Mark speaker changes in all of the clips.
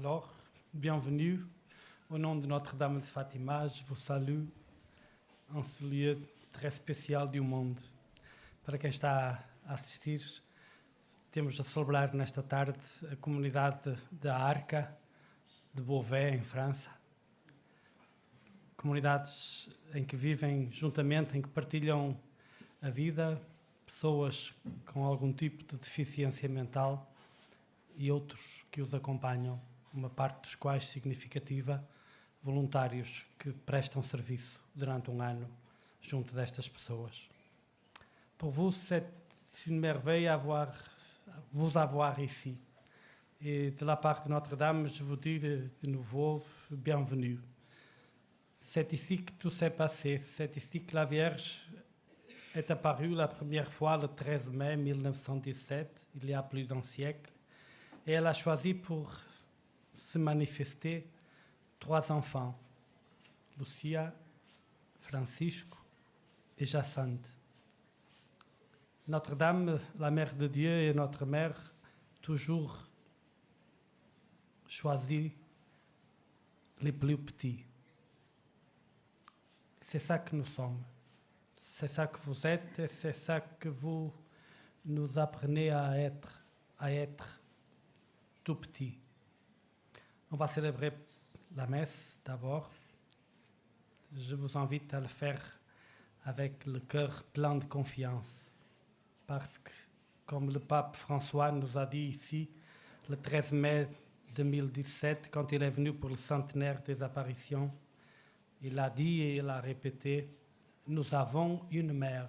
Speaker 1: Alors, bienvenue. Au nom de Notre-Dame de Fatima, je vous salue en ce lieu très spécial do mundo. Para quem está a assistir, temos a celebrar nesta tarde a comunidade da Arca de Beauvais, em França. Comunidades em que vivem juntamente, em que partilham a vida, pessoas com algum tipo de deficiência mental e outros que os acompanham, uma parte dos quais significativa, voluntários que prestam serviço durante um ano junto destas pessoas. Pour vous, c'est une merveille vous avoir ici. Et de la part de Notre-Dame, je vous dis de nouveau bienvenue. C'est ici que tout s'est passé. C'est ici que la Vierge est apparue la première fois le 13 mai 1917, il y a plus d'un siècle. Et elle a choisi pour se manifester 3 enfants, Lucia, Francisco et Jacinthe. Notre-Dame, la Mère de Dieu et notre Mère, toujours choisit les plus petits. C'est ça que nous sommes. C'est ça que vous êtes et c'est ça que vous nous apprenez à être tout petit. On va célébrer la messe d'abord. Je vous invite à le faire avec le cœur plein de confiance. Parce que, comme le pape François nous a dit ici, le 13 mai 2017, quand il est venu pour le centenaire des apparitions, il a dit et il a répété, « Nous avons une mère.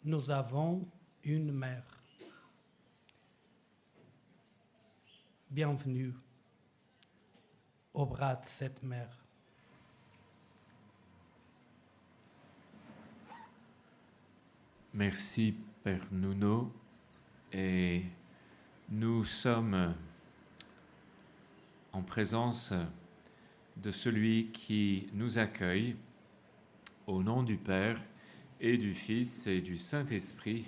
Speaker 1: Nous avons une mère. » Bienvenue au bras de cette mère.
Speaker 2: Merci Père Nuno. Et nous sommes en présence de celui qui nous accueille au nom du Père et du Fils et du Saint-Esprit.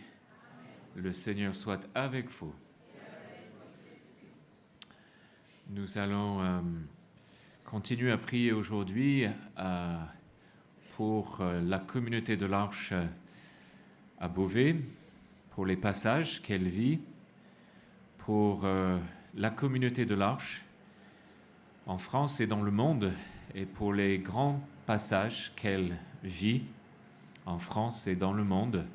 Speaker 2: Le Seigneur soit avec vous. Nous allons continuer à prier aujourd'hui pour la communauté de l'Arche à Beauvais, pour les passages qu'elle vit, pour la communauté de l'Arche en France et dans le monde, et pour les grands passages qu'elle vit en France et dans le monde,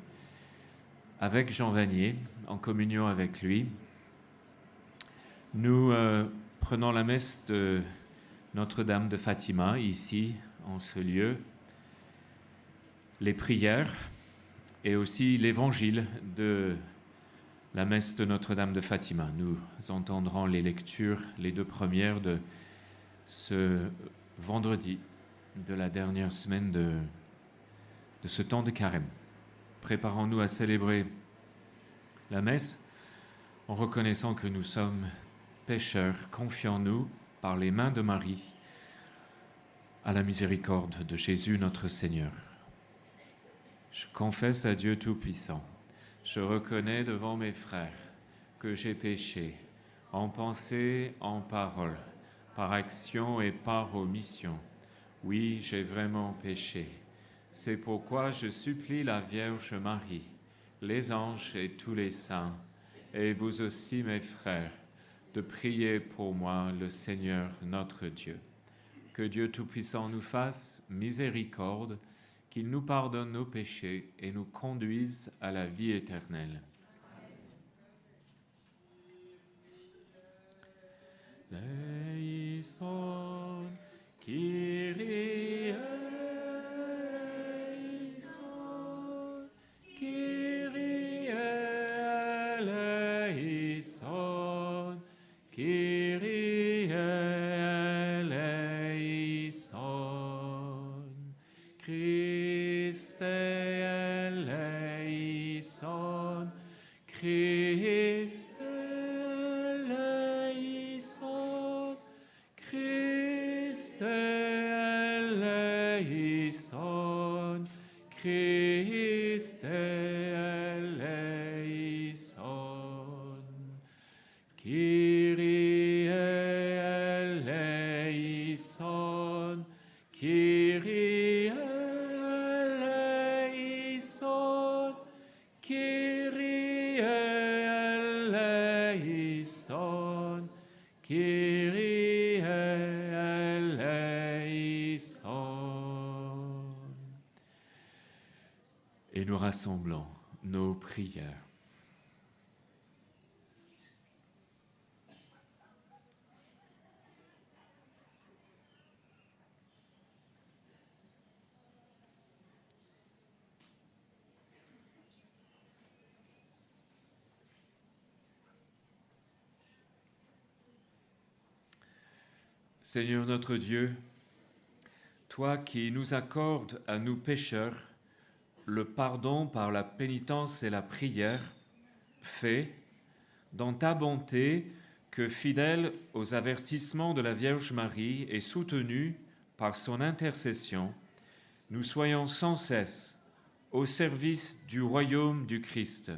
Speaker 2: avec Jean Vanier, en communion avec lui. Nous prenons la messe de Notre-Dame de Fatima, ici, en ce lieu, les prières et aussi l'évangile de la messe de Notre-Dame de Fatima. Nous entendrons les lectures, les 2 premières de ce vendredi, de la dernière semaine de ce temps de carême. Préparons-nous à célébrer la messe en reconnaissant que nous sommes pécheurs, confions-nous par les mains de Marie à la miséricorde de Jésus notre Seigneur. Je confesse à Dieu Tout-Puissant, je reconnais devant mes frères que j'ai péché en pensée, en parole, par action et par omission. Oui, j'ai vraiment péché. C'est pourquoi je supplie la Vierge Marie, les anges et tous les saints, et vous aussi mes frères, de prier pour moi le Seigneur notre Dieu. Que Dieu Tout-Puissant nous fasse miséricorde, qu'il nous pardonne nos péchés et nous conduise à la vie éternelle. Eleison, Kyrie eleison, Kyrie eleison, Kyrie eleison, Christe eleison, Christe eleison, Christe eleison, Christe eleison, Kyrie Kyrie eleison, Kyrie eleison, Kyrie eleison. Et nous rassemblons nos prières. Seigneur notre Dieu, toi qui nous accordes à nous pécheurs le pardon par la pénitence et la prière, fais, dans ta bonté, que fidèle aux avertissements de la Vierge Marie et soutenu par son intercession, nous soyons sans cesse au service du royaume du Christ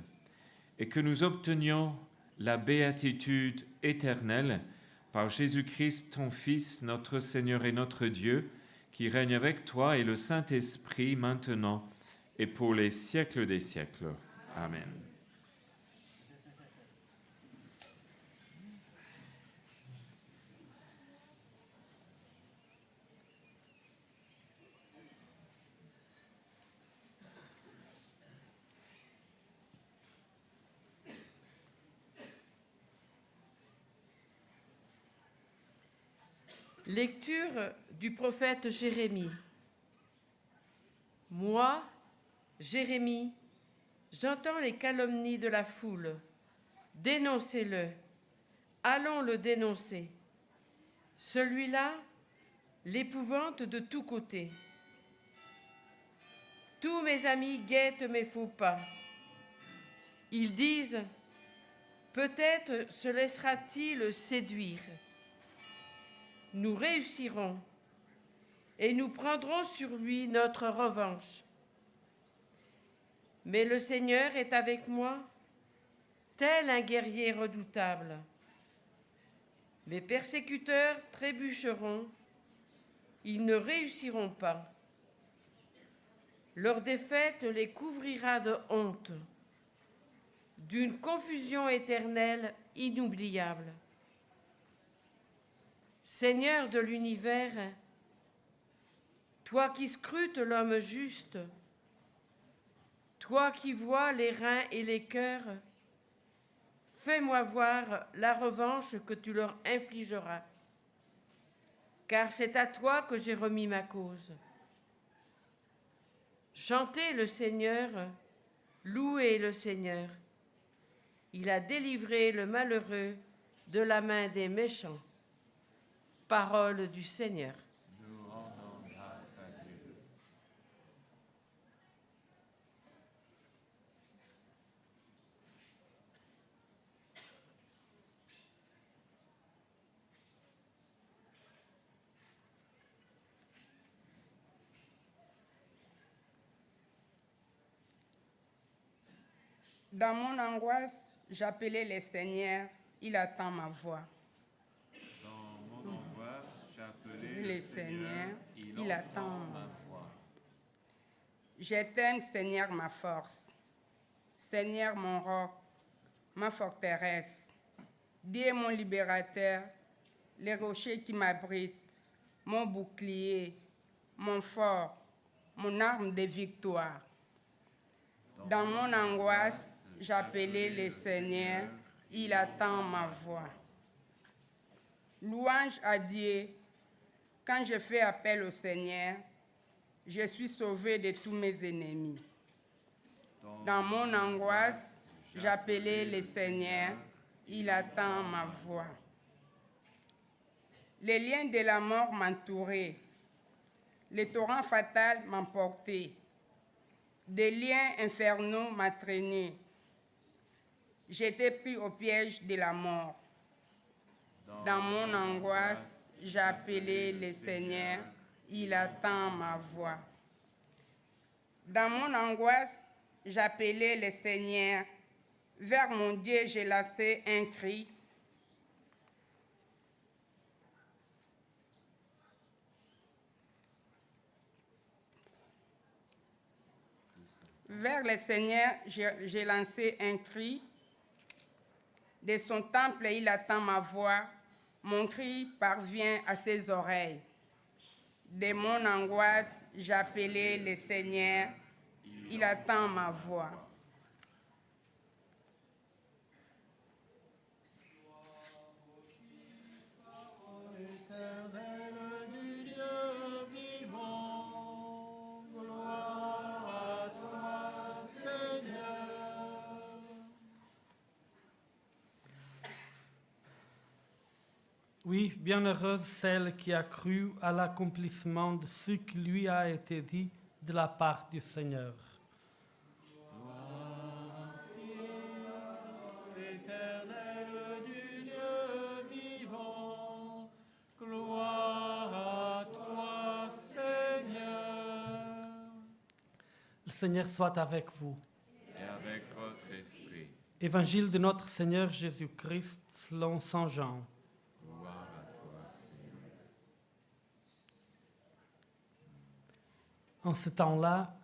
Speaker 2: et que nous obtenions la béatitude éternelle par Jésus-Christ, ton Fils, notre Seigneur et notre Dieu, qui règne avec toi et le Saint-Esprit maintenant et pour les siècles des siècles. Amen.
Speaker 3: Lecture du prophète Jérémie. Moi, Jérémie, j'entends les calomnies de la foule. Dénoncez-le. Allons le dénoncer. Celui-là l'épouvante de tous côtés. Tous mes amis guettent mes faux pas. Ils disent, peut-être se laissera-t-il séduire. Nous réussirons et nous prendrons sur lui notre revanche. Mais le Seigneur est avec moi, tel un guerrier redoutable. Mes persécuteurs trébucheront, ils ne réussiront pas. Leur défaite les couvrira de honte, d'une confusion éternelle inoubliable. Seigneur de l'univers, toi qui scrutes l'homme juste, toi qui vois les reins et les cœurs, fais-moi voir la revanche que tu leur infligeras, car c'est à toi que j'ai remis ma cause. Chantez le Seigneur, louez le Seigneur. Il a délivré le malheureux de la main des méchants. Parole du Seigneur.
Speaker 2: Nous rendons grâce à Dieu.
Speaker 4: Dans mon angoisse, j'appelais le Seigneur, il attend ma voix. Le Seigneur, il attend ma voix. Je t'aime, Seigneur, ma force. Seigneur, mon roc, ma forteresse. Dieu, mon libérateur, les rochers qui m'abritent, mon bouclier, mon fort, mon arme de victoire. Dans mon angoisse, j'appelais le Seigneur, il attend ma voix. Louange à Dieu. Quand je fais appel au Seigneur, je suis sauvé de tous mes ennemis. Dans mon angoisse, j'appelais le Seigneur, il attend ma voix. Les liens de la mort m'entouraient, les torrents fatals m'emportaient, des liens infernaux m'entraînaient. J'étais pris au piège de la mort. Dans mon angoisse, j'ai appelé le Seigneur, il attend ma voix. Dans mon angoisse, j'appelais le Seigneur. Vers mon Dieu, j'ai lancé un cri. Vers le Seigneur, j'ai lancé un cri. De son temple, il attend ma voix. Mon cri parvient à ses oreilles. De mon angoisse, j'appelais le Seigneur. Il attend ma voix.
Speaker 1: Oui, bienheureuse celle qui a cru à l'accomplissement de ce qui lui a été dit de la part du Seigneur.
Speaker 2: Éternel du Dieu vivant, gloire à toi, Seigneur.
Speaker 1: Le Seigneur soit avec vous.
Speaker 2: Et avec votre esprit.
Speaker 1: Évangile de notre Seigneur Jésus-Christ selon Saint Jean.
Speaker 2: Gloire à toi, Seigneur.
Speaker 1: En ce temps-là,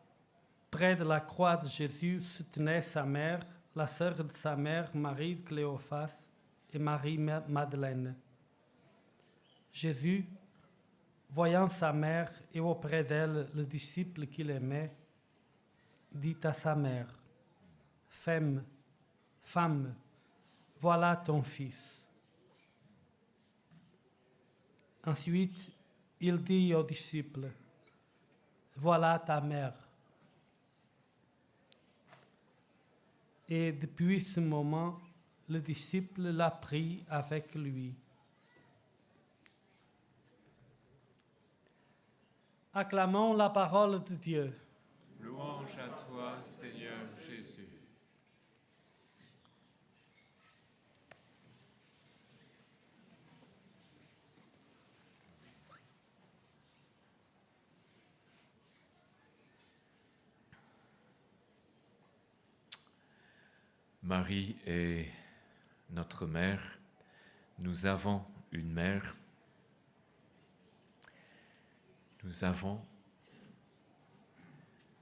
Speaker 1: près de la croix de Jésus se tenait sa mère, la sœur de sa mère, Marie de Cléophas et Marie Madeleine. Jésus, voyant sa mère et auprès d'elle le disciple qu'il aimait, dit à sa mère, « Femme, voilà ton fils. » Ensuite, il dit aux disciples, « Voilà ta mère. » Et depuis ce moment, le disciple l'a pris avec lui. Acclamons la parole de Dieu.
Speaker 2: Louange à toi, Seigneur Jésus. Marie est notre mère. Nous avons une mère. Nous avons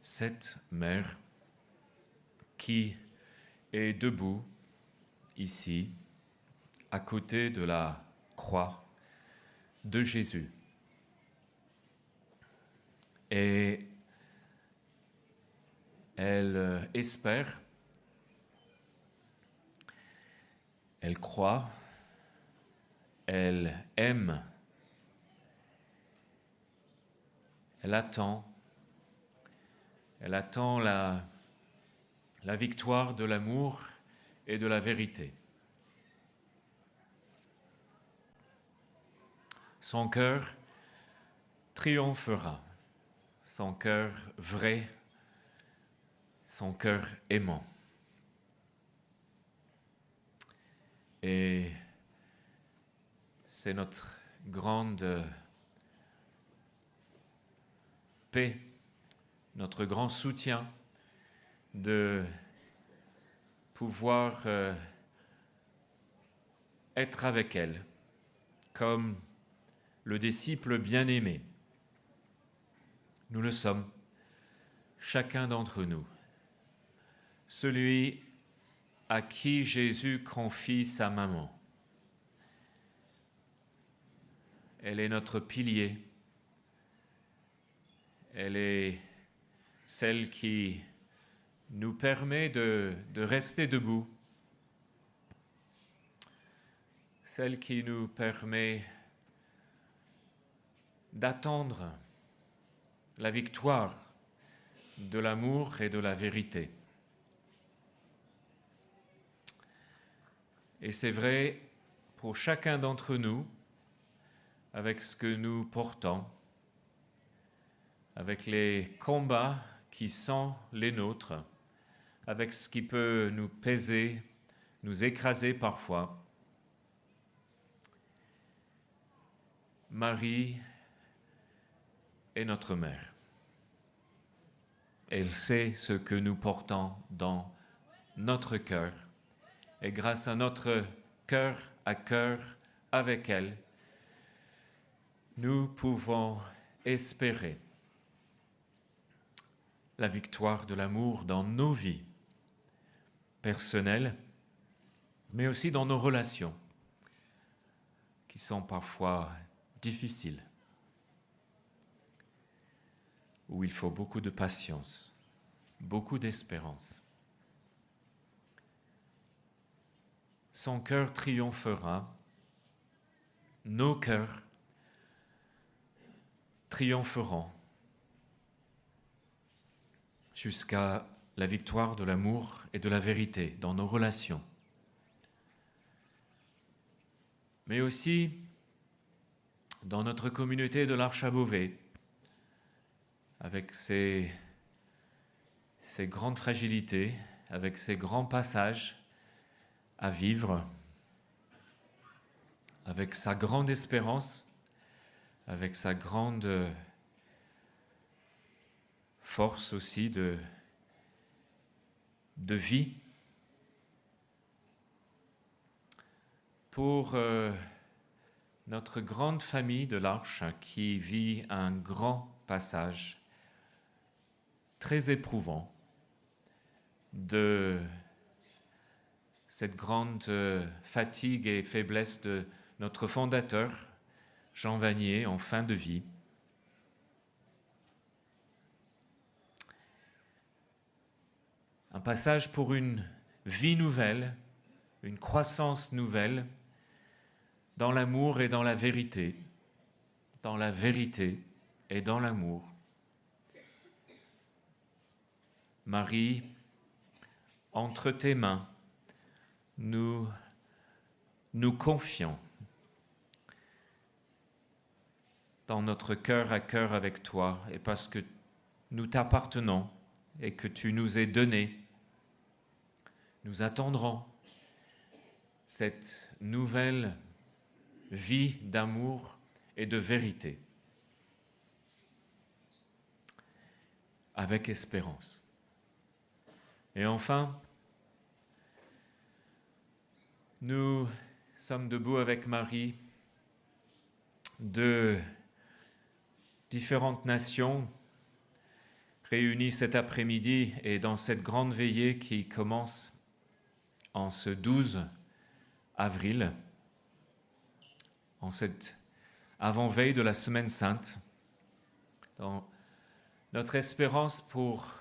Speaker 2: cette mère qui est debout ici, à côté de la croix de Jésus. Et elle espère, elle croit, elle aime, elle attend la victoire de l'amour et de la vérité. Son cœur triomphera, son cœur vrai, son cœur aimant. Et c'est notre grande paix, notre grand soutien de pouvoir être avec elle comme le disciple bien-aimé. Nous le sommes, chacun d'entre nous. Celui à qui Jésus confie sa maman. Elle est notre pilier. Elle est celle qui nous permet de rester debout. Celle qui nous permet d'attendre la victoire de l'amour et de la vérité. Et c'est vrai pour chacun d'entre nous, avec ce que nous portons, avec les combats qui sont les nôtres, avec ce qui peut nous peser, nous écraser parfois. Marie est notre mère. Elle sait ce que nous portons dans notre cœur. Et grâce à notre cœur à cœur avec elle, nous pouvons espérer la victoire de l'amour dans nos vies personnelles, mais aussi dans nos relations, qui sont parfois difficiles, où il faut beaucoup de patience, beaucoup d'espérance. Son cœur triomphera, nos cœurs triompheront jusqu'à la victoire de l'amour et de la vérité dans nos relations. Mais aussi dans notre communauté de l'Arche à Beauvais, avec ses grandes fragilités, avec ses grands passages à vivre, avec sa grande espérance, avec sa grande force aussi de vie, pour notre grande famille de l'Arche qui vit un grand passage très éprouvant de cette grande fatigue et faiblesse de notre fondateur, Jean Vanier, en fin de vie. Un passage pour une vie nouvelle, une croissance nouvelle dans l'amour et dans la vérité et dans l'amour. Marie, entre tes mains, nous confions dans notre cœur à cœur avec toi, et parce que nous t'appartenons et que tu nous es donné, nous attendrons cette nouvelle vie d'amour et de vérité, avec espérance. Et enfin, nous sommes debout avec Marie de différentes nations réunies cet après-midi et dans cette grande veillée qui commence en ce 12 avril, en cette avant-veille de la Semaine Sainte, dans notre espérance pour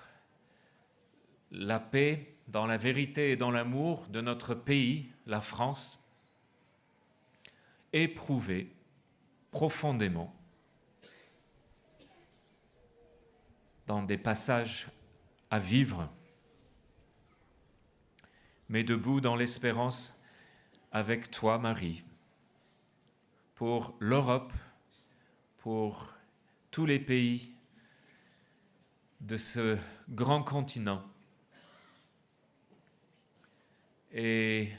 Speaker 2: la paix, dans la vérité et dans l'amour de notre pays, la France, éprouvée profondément dans des passages à vivre, mais debout dans l'espérance avec toi, Marie, pour l'Europe, pour tous les pays de ce grand continent et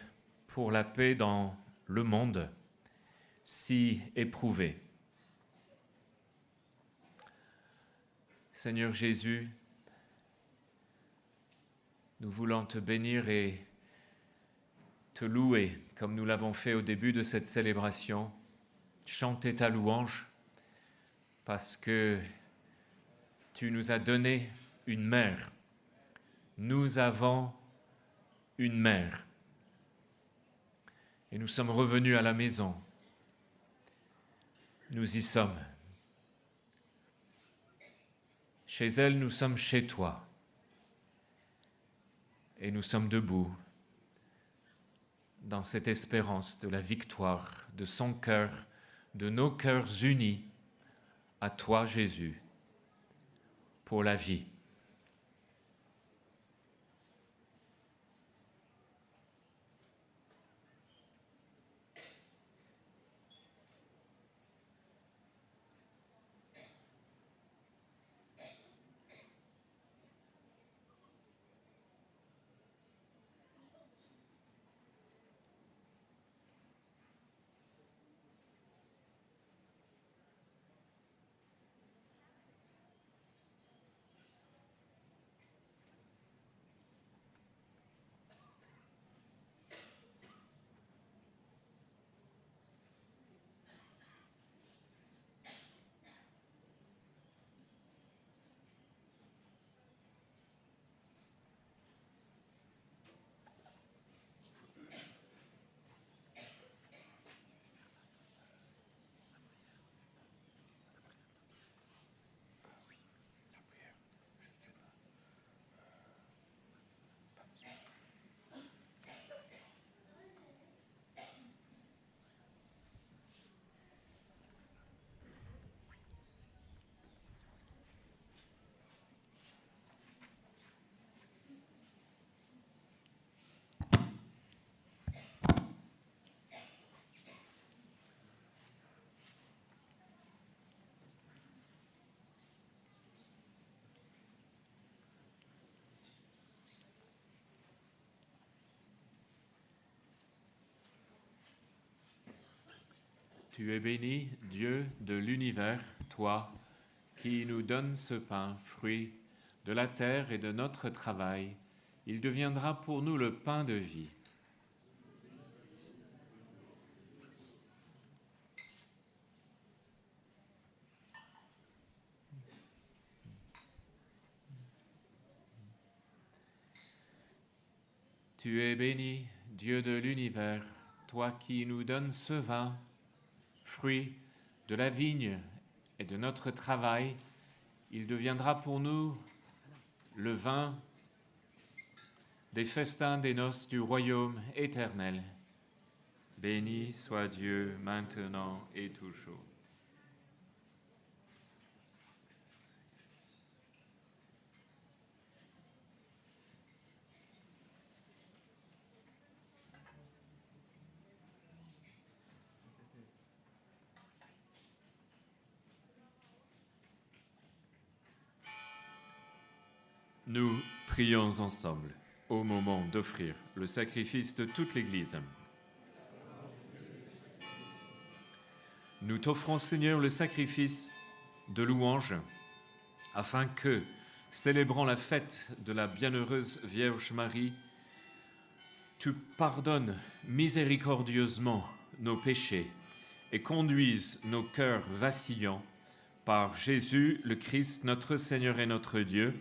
Speaker 2: pour la paix dans le monde si éprouvé. Seigneur Jésus, nous voulons te bénir et te louer comme nous l'avons fait au début de cette célébration, chanter ta louange parce que tu nous as donné une mère. Nous avons une mère. Et nous sommes revenus à la maison. Nous y sommes. Chez elle, nous sommes chez toi. Et nous sommes debout dans cette espérance de la victoire de son cœur, de nos cœurs unis à toi, Jésus, pour la vie. Tu es béni, Dieu de l'univers, toi qui nous donnes ce pain, fruit de la terre et de notre travail. Il deviendra pour nous le pain de vie. Tu es béni, Dieu de l'univers, toi qui nous donnes ce vin, fruit de la vigne et de notre travail. Il deviendra pour nous le vin des festins des noces du royaume éternel. Béni soit Dieu maintenant et toujours. Nous prions ensemble au moment d'offrir le sacrifice de toute l'Église. Nous t'offrons, Seigneur, le sacrifice de louange, afin que, célébrant la fête de la bienheureuse Vierge Marie, tu pardonnes miséricordieusement nos péchés et conduises nos cœurs vacillants par Jésus le Christ, notre Seigneur et notre Dieu.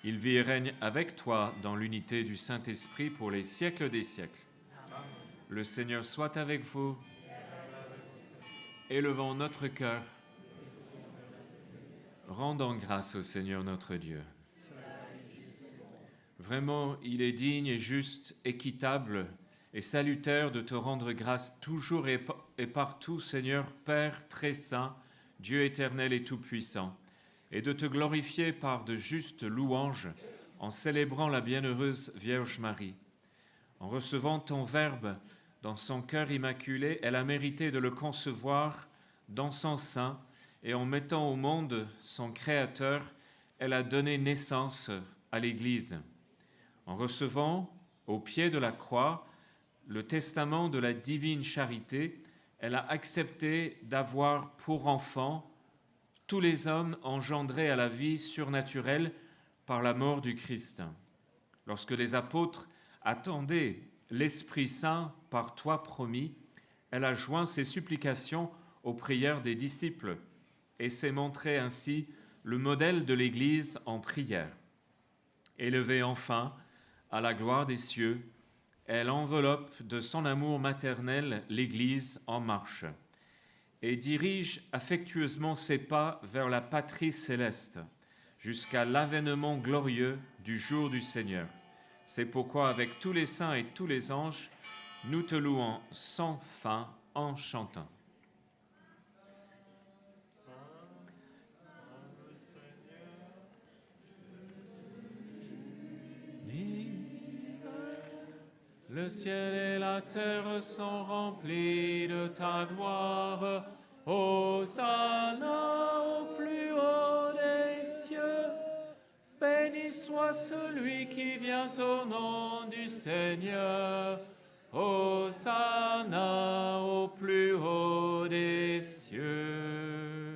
Speaker 2: Il vit et règne avec toi dans l'unité du Saint-Esprit pour les siècles des siècles. Amen. Le Seigneur soit avec vous. Élevons notre cœur. Rendons grâce au Seigneur notre Dieu. Vraiment, il est digne et juste, équitable et salutaire de te rendre grâce toujours et partout, Seigneur, Père très saint, Dieu éternel et tout-puissant, et de te glorifier par de justes louanges en célébrant la bienheureuse Vierge Marie. En recevant ton Verbe dans son cœur immaculé, elle a mérité de le concevoir dans son sein, et en mettant au monde son Créateur, elle a donné naissance à l'Église. En recevant au pied de la croix le testament de la divine charité, elle a accepté d'avoir pour enfants tous les hommes engendrés à la vie surnaturelle par la mort du Christ. Lorsque les apôtres attendaient l'Esprit Saint par toi promis, elle a joint ses supplications aux prières des disciples et s'est montrée ainsi le modèle de l'Église en prière. Élevée enfin à la gloire des cieux, elle enveloppe de son amour maternel l'Église en marche et dirige affectueusement ses pas vers la patrie céleste, jusqu'à l'avènement glorieux du jour du Seigneur. C'est pourquoi, avec tous les saints et tous les anges, nous te louons sans fin en chantant. Le ciel et la terre sont remplis de ta gloire. Hosanna au plus haut des cieux. Béni soit celui qui vient au nom du Seigneur. Hosanna au plus haut des cieux.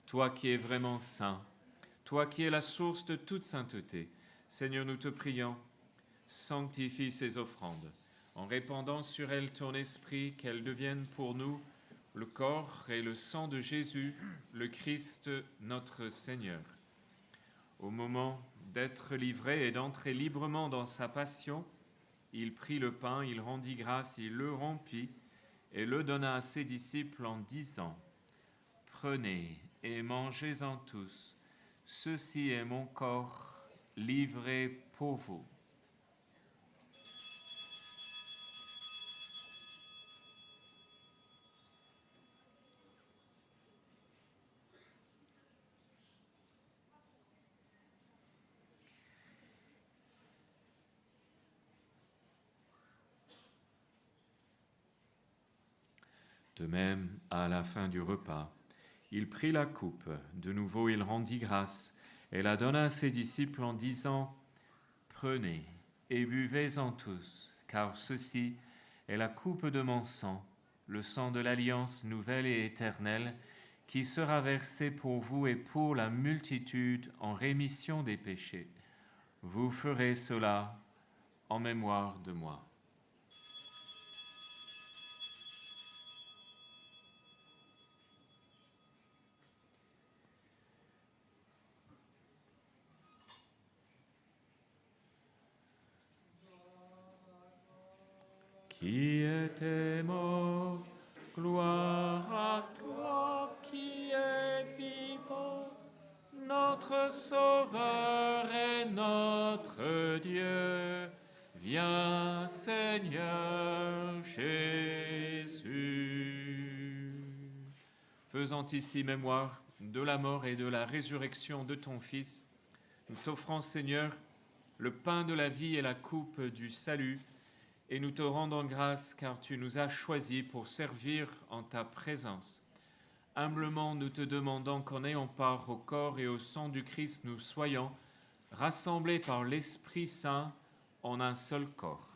Speaker 2: Toi qui es vraiment saint, toi qui es la source de toute sainteté, Seigneur, nous te prions, sanctifie ces offrandes, en répandant sur elles ton esprit, qu'elles deviennent pour nous le corps et le sang de Jésus, le Christ, notre Seigneur. Au moment d'être livré et d'entrer librement dans sa passion, il prit le pain, il rendit grâce, il le rompit et le donna à ses disciples en disant : « Prenez et mangez-en tous, ceci est mon corps livré pour vous. » De même, à la fin du repas, il prit la coupe. De nouveau, il rendit grâce et la donna à ses disciples en disant : « Prenez et buvez-en tous, car ceci est la coupe de mon sang, le sang de l'alliance nouvelle et éternelle, qui sera versé pour vous et pour la multitude en rémission des péchés. Vous ferez cela en mémoire de moi. Qui était mort, gloire à toi qui es vivant, notre Sauveur et notre Dieu. Viens, Seigneur Jésus. Faisant ici mémoire de la mort et de la résurrection de ton Fils, nous t'offrons, Seigneur, le pain de la vie et la coupe du salut, et nous te rendons grâce car tu nous as choisis pour servir en ta présence. Humblement, nous te demandons qu'en ayant part au corps et au sang du Christ, nous soyons rassemblés par l'Esprit Saint en un seul corps.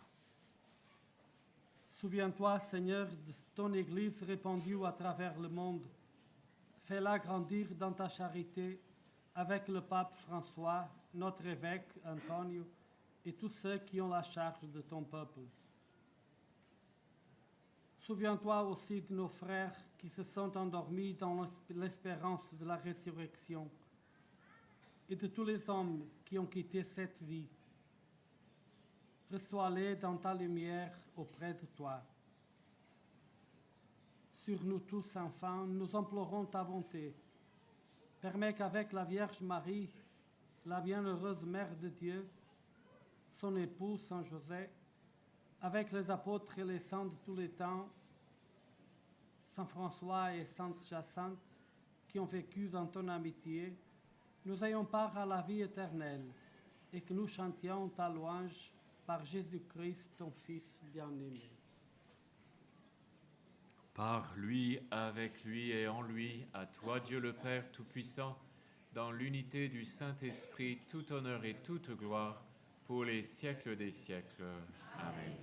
Speaker 1: Souviens-toi, Seigneur, de ton Église répandue à travers le monde. Fais-la grandir dans ta charité avec le pape François, notre évêque Antonio et tous ceux qui ont la charge de ton peuple. Souviens-toi aussi de nos frères qui se sont endormis dans l'espérance de la résurrection et de tous les hommes qui ont quitté cette vie. Reçois-les dans ta lumière auprès de toi. Sur nous tous, enfants, nous implorons ta bonté. Permets qu'avec la Vierge Marie, la bienheureuse Mère de Dieu, son époux Saint Joseph, avec les apôtres et les saints de tous les temps, Saint François et Sainte Jacinthe, qui ont vécu dans ton amitié, nous ayons part à la vie éternelle et que nous chantions ta louange par Jésus-Christ, ton Fils bien-aimé.
Speaker 2: Par lui, avec lui et en lui, à toi Dieu le Père Tout-Puissant, dans l'unité du Saint-Esprit, tout honneur et toute gloire, pour les siècles des siècles. Amen.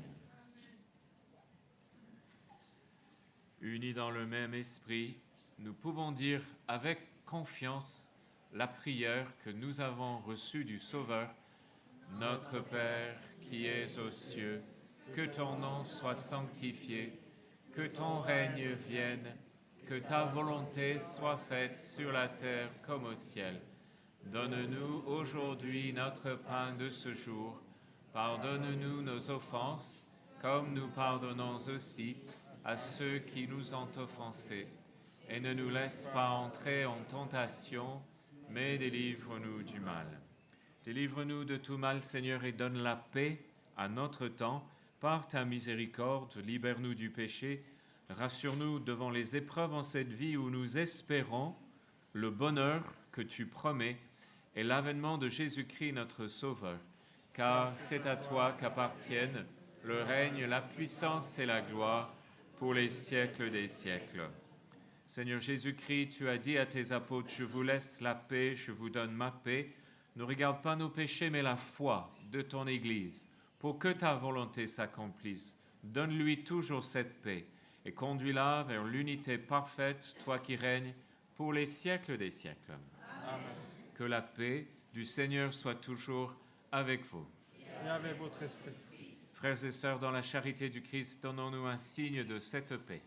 Speaker 2: Unis dans le même esprit, nous pouvons dire avec confiance la prière que nous avons reçue du Sauveur. Notre Père qui es aux cieux, que ton nom soit sanctifié, que ton règne vienne, que ta volonté soit faite sur la terre comme au ciel. Donne-nous aujourd'hui notre pain de ce jour. Pardonne-nous nos offenses, comme nous pardonnons aussi à ceux qui nous ont offensés. Et ne nous laisse pas entrer en tentation, mais délivre-nous du mal. Délivre-nous de tout mal, Seigneur, et donne la paix à notre temps. Par ta miséricorde, libère-nous du péché. Rassure-nous devant les épreuves en cette vie où nous espérons le bonheur que tu promets et l'avènement de Jésus-Christ, notre Sauveur. Car c'est à toi qu'appartiennent le règne, la puissance et la gloire pour les siècles des siècles. Seigneur Jésus-Christ, tu as dit à tes apôtres, je vous laisse la paix, je vous donne ma paix. Ne regarde pas nos péchés, mais la foi de ton Église, pour que ta volonté s'accomplisse. Donne-lui toujours cette paix et conduis-la vers l'unité parfaite, toi qui règnes pour les siècles des siècles. Amen. Que la paix du Seigneur soit toujours avec vous.
Speaker 5: Et avec votre esprit.
Speaker 2: Frères et sœurs, dans la charité du Christ, donnons-nous un signe de cette paix.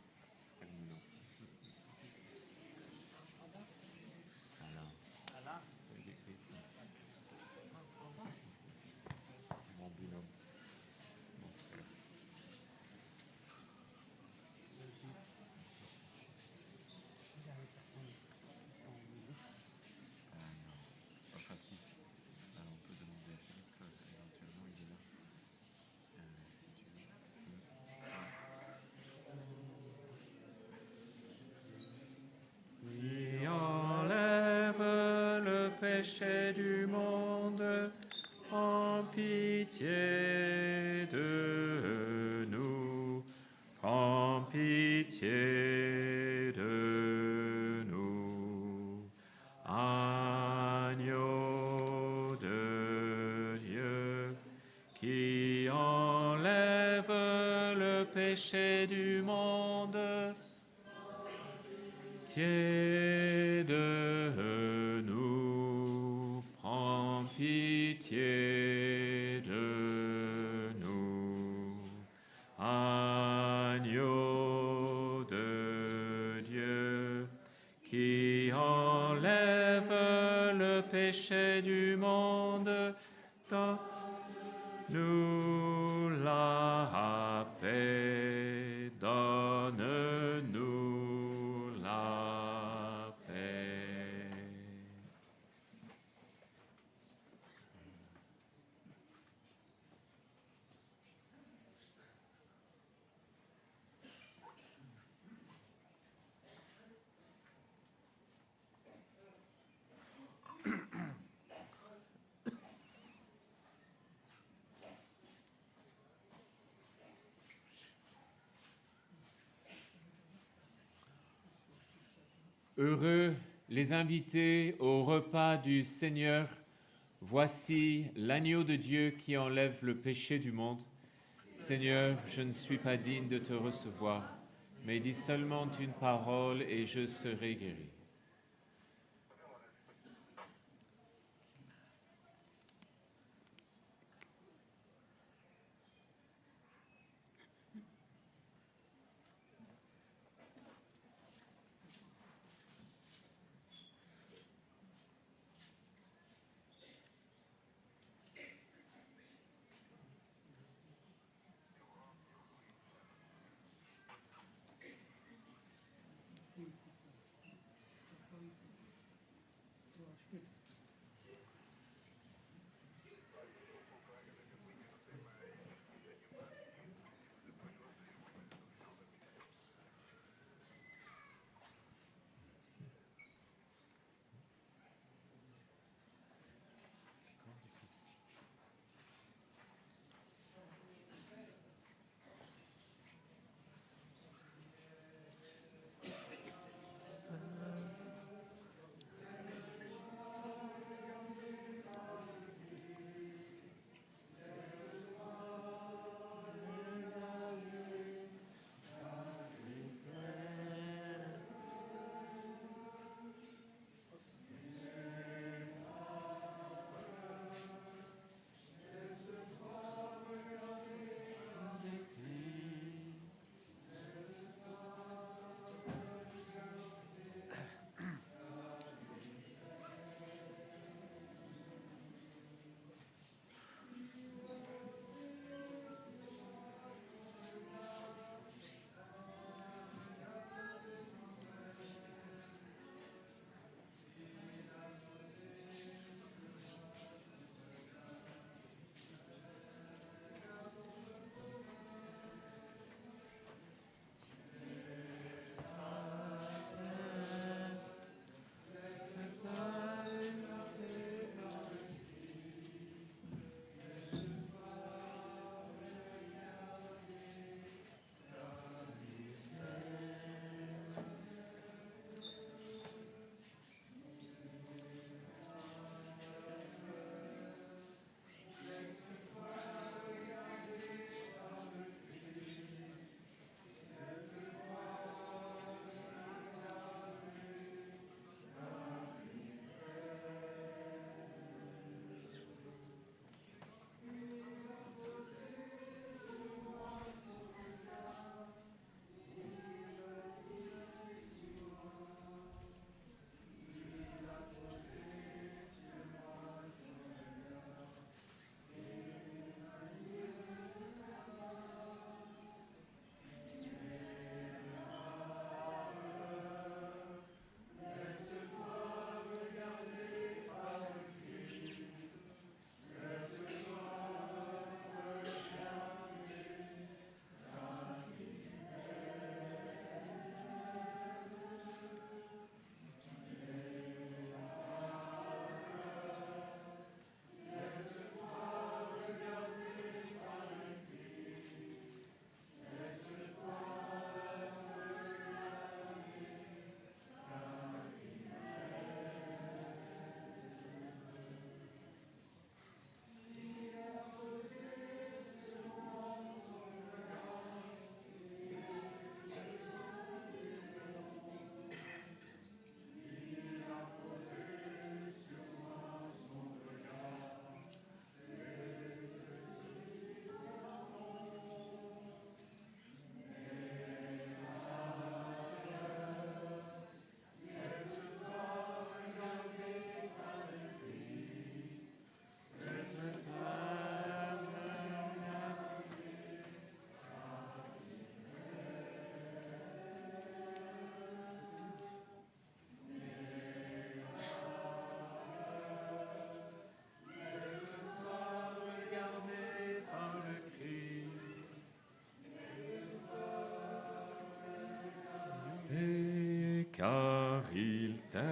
Speaker 2: Péché du monde, en pitié de nous, prends pitié de nous. Agneau de Dieu, qui enlève le péché du monde, pitié de nous, prends pitié de nous. Agneau de Dieu, qui enlève le péché du monde, donne-nous la paix, donne-nous la paix. Heureux les invités au repas du Seigneur. Voici l'agneau de Dieu qui enlève le péché du monde. Seigneur, je ne suis pas digne de te recevoir, mais dis seulement une parole et je serai guéri. car il t'aime.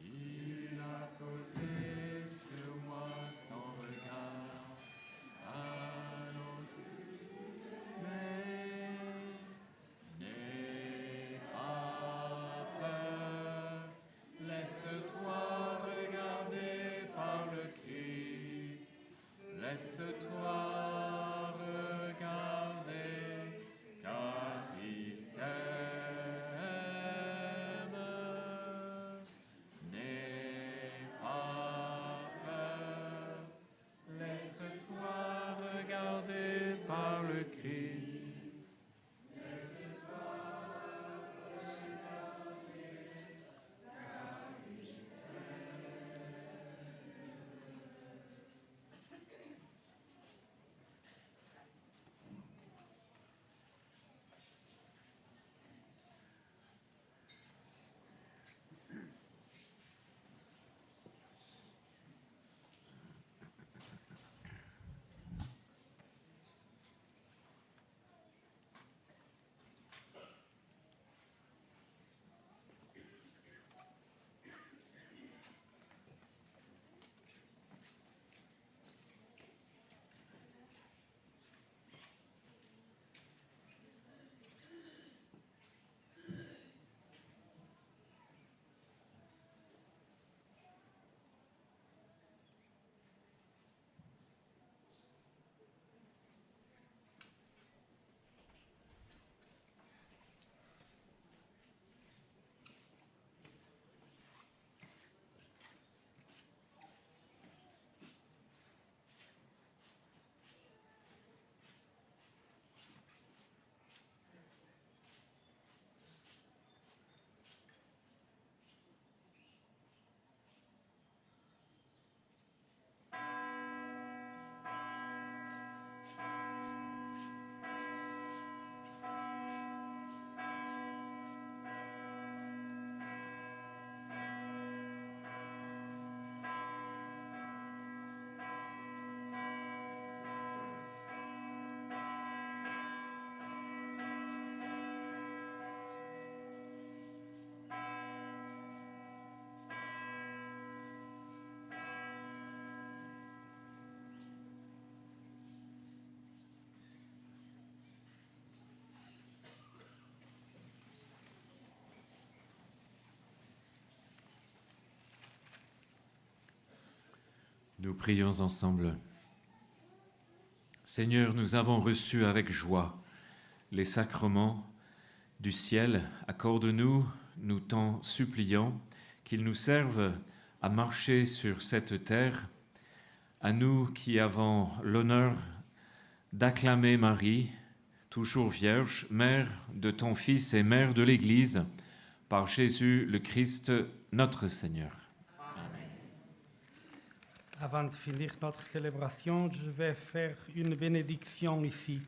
Speaker 2: Il a posé sur moi son regard, mais n'aie pas peur, laisse-toi regarder par le Christ, laisse-toi regarder, car il t'aime. N'aie pas peur, laisse-toi regarder par le Christ. Nous prions ensemble. Seigneur, nous avons reçu avec joie les sacrements du ciel. Accorde-nous, nous t'en supplions, qu'ils nous servent à marcher sur cette terre, à nous qui avons l'honneur d'acclamer Marie, toujours vierge, mère de ton Fils et mère de l'Église, par Jésus le Christ, notre Seigneur.
Speaker 1: Avant de finir notre célébration, je vais faire une bénédiction ici.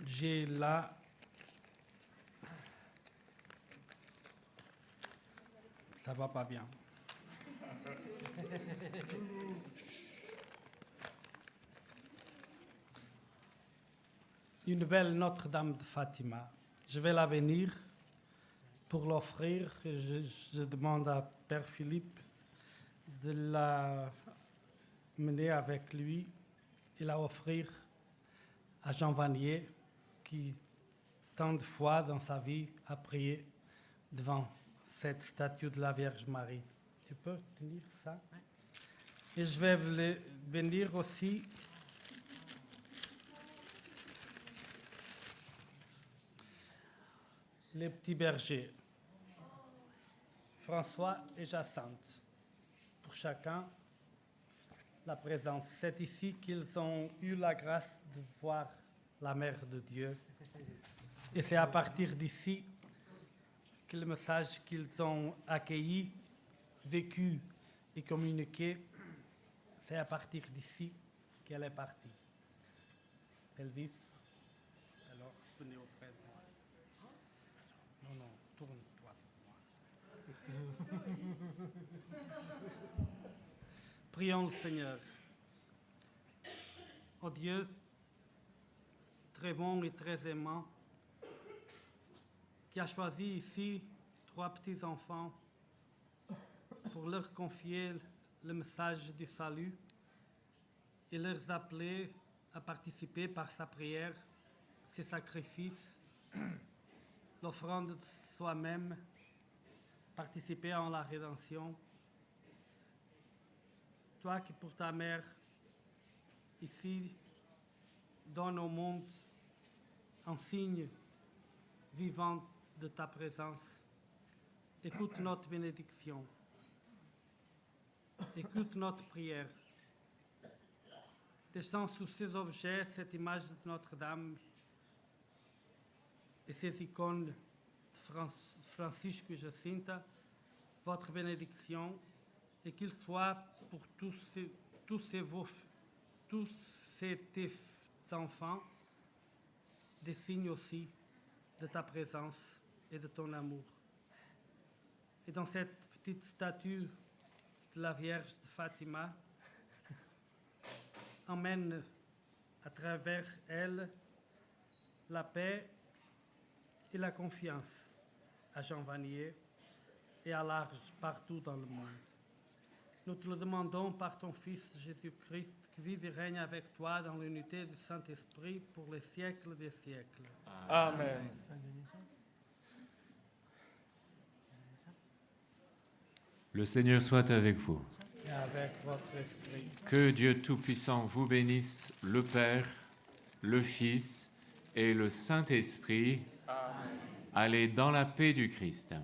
Speaker 1: J'ai là ça va pas bien. Une belle Notre-Dame de Fatima. Je vais la bénir pour l'offrir. Je demande à Père Philippe de la mener avec lui et la offrir à Jean Vanier, qui tant de fois dans sa vie a prié devant cette statue de la Vierge Marie. Tu peux tenir ça? Et je vais le bénir aussi les petits bergers, François et Jacinthe. Pour chacun, la présence. C'est ici qu'ils ont eu la grâce de voir la Mère de Dieu. Et c'est à partir d'ici que le message qu'ils ont accueilli, vécu et communiqué, c'est à partir d'ici qu'elle est partie. Elvis, alors venez auprès de moi. Non, tourne-toi pour moi. Prions le Seigneur. Ô Dieu, très bon et très aimant, qui a choisi ici 3 petits-enfants pour leur confier le message du salut et leur appeler à participer par sa prière, ses sacrifices, l'offrande de soi-même, participer en la rédemption. Toi qui pour ta mère, ici, donne au monde un signe vivant de ta présence, écoute notre bénédiction, écoute notre prière. Descends sous ces objets, cette image de Notre-Dame et ces icônes de Francisco Jacinta, votre bénédiction, et qu'il soit pour tous tes enfants des signes aussi de ta présence et de ton amour. Et dans cette petite statue de la Vierge de Fatima, emmène à travers elle la paix et la confiance à Jean Vanier et à large partout dans le monde. Nous te le demandons par ton Fils Jésus-Christ, qui vive et règne avec toi dans l'unité du Saint-Esprit pour les siècles des siècles.
Speaker 5: Amen.
Speaker 2: Le Seigneur soit avec vous.
Speaker 1: Et avec votre esprit.
Speaker 2: Que Dieu Tout-Puissant vous bénisse, le Père, le Fils et le Saint-Esprit. Allez dans la paix du Christ.